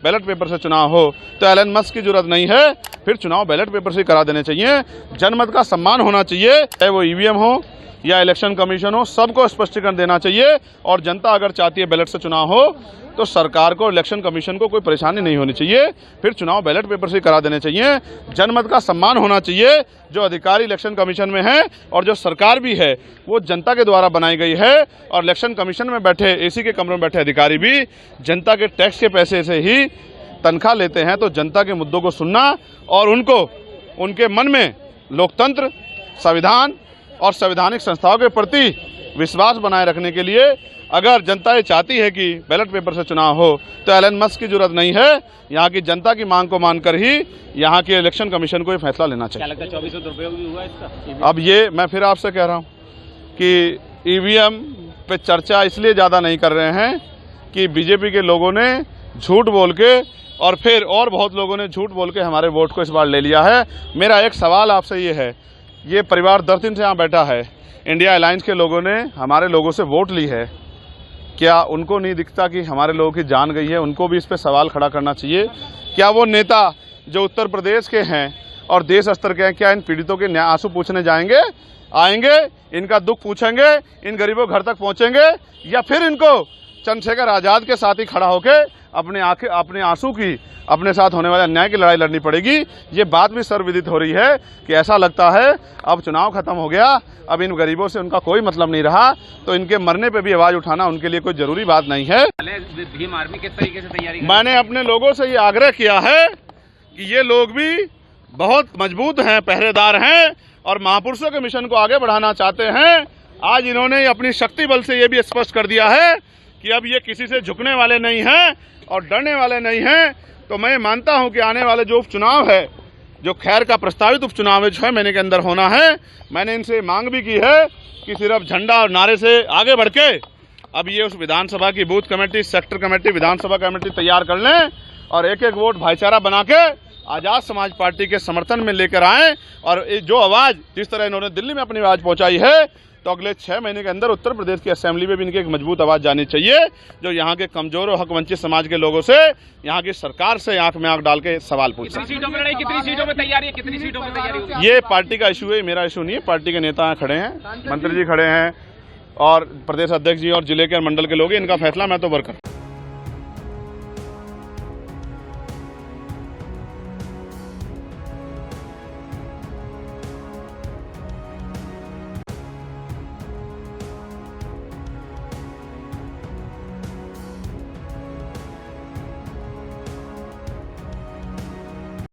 Ballot paper से चुनाव हो तो एलन मस्क की जरूरत नहीं है, फिर चुनाव बैलेट पेपर से करा देने चाहिए। जनमत का सम्मान होना चाहिए, चाहे वो ईवीएम हो या इलेक्शन कमीशन हो, सबको स्पष्टीकरण देना चाहिए। और जनता अगर चाहती है बैलेट से चुनाव हो तो सरकार को, इलेक्शन कमीशन को कोई परेशानी नहीं होनी चाहिए, फिर चुनाव बैलेट पेपर से करा देने चाहिए। जनमत का सम्मान होना चाहिए। जो अधिकारी इलेक्शन कमीशन में हैं और जो सरकार भी है वो जनता के द्वारा बनाई गई है, और इलेक्शन कमीशन में बैठे, एसी के कमरों में बैठे अधिकारी भी जनता के टैक्स के पैसे से ही तनख्वाह लेते हैं। तो जनता के मुद्दों को सुनना और उनको, उनके मन में लोकतंत्र, संविधान और संवैधानिक संस्थाओं के प्रति विश्वास बनाए रखने के लिए अगर जनता ये चाहती है कि बैलेट पेपर से चुनाव हो तो एलन मस्क की जरूरत नहीं है। यहाँ की जनता की मांग को मानकर ही यहाँ के इलेक्शन कमीशन को ये फैसला लेना चाहिए। क्या लगता है 2400 दुरुपयोग भी हुआ इसका? अब ये मैं फिर आपसे कह रहा हूँ कि ईवीएम पे चर्चा इसलिए ज़्यादा नहीं कर रहे हैं कि बीजेपी के लोगों ने झूठ बोल के और फिर और बहुत लोगों ने झूठ बोल के हमारे वोट को इस बार ले लिया है। मेरा एक सवाल आपसे ये है, ये परिवार 10 दिन से यहाँ बैठा है, इंडिया अलायंस के लोगों ने हमारे लोगों से वोट ली है, क्या उनको नहीं दिखता कि हमारे लोगों की जान गई है? उनको भी इस पे सवाल खड़ा करना चाहिए। क्या वो नेता जो उत्तर प्रदेश के हैं और देश स्तर के हैं, क्या इन पीड़ितों के न्याय आंसू पूछने जाएंगे, आएंगे, इनका दुख पूछेंगे, इन गरीबों घर तक पहुंचेंगे, या फिर इनको चंद्रशेखर आजाद के साथ ही खड़ा होकर अपने आंसू की, अपने साथ होने वाले अन्याय की लड़ाई लड़नी पड़ेगी? ये बात भी सर्वविदित हो रही है कि ऐसा लगता है अब चुनाव खत्म हो गया, अब इन गरीबों से उनका कोई मतलब नहीं रहा, तो इनके मरने पे भी आवाज उठाना उनके लिए कोई जरूरी बात नहीं है। भीम आर्मी किस तरीके से तैयारी? मैंने अपने लोगों से ये आग्रह किया है कि ये लोग भी बहुत मजबूत हैं, पहरेदार हैं और महापुरुषों के मिशन को आगे बढ़ाना चाहते हैं। आज इन्होंने अपनी शक्ति बल से ये भी स्पष्ट कर दिया है कि अब ये किसी से झुकने वाले नहीं हैं और डरने वाले नहीं हैं। तो मैं मानता हूं कि आने वाले जो उपचुनाव है, जो खैर का प्रस्तावित उपचुनाव है 6 महीने के अंदर होना है, मैंने इनसे मांग भी की है कि सिर्फ झंडा और नारे से आगे बढ़ के अब ये उस विधानसभा की बूथ कमेटी, सेक्टर कमेटी, विधानसभा कमेटी तैयार कर लें और एक एक वोट भाईचारा बना के आजाद समाज पार्टी के समर्थन में लेकर आएं। और जो आवाज़, जिस तरह इन्होंने दिल्ली में अपनी आवाज़ पहुंचाई है, तो अगले 6 महीने के अंदर उत्तर प्रदेश की असेंबली में भी इनकी एक मजबूत आवाज़ जानी चाहिए, जो यहाँ के कमजोर और हक वंचित समाज के लोगों से, यहाँ की सरकार से आंख में आंख डाल के सवाल पूछे। कितनी सीटों में लड़ाई, कितनी सीटों में तैयारी है, कितनी सीटों में तैयारी होगी? ये पार्टी का इशू है, मेरा इशू नहीं है। पार्टी के नेता खड़े हैं, मंत्री जी खड़े हैं और प्रदेश अध्यक्ष जी और जिले के मंडल के लोग, इनका फैसला मैं तो वर्कर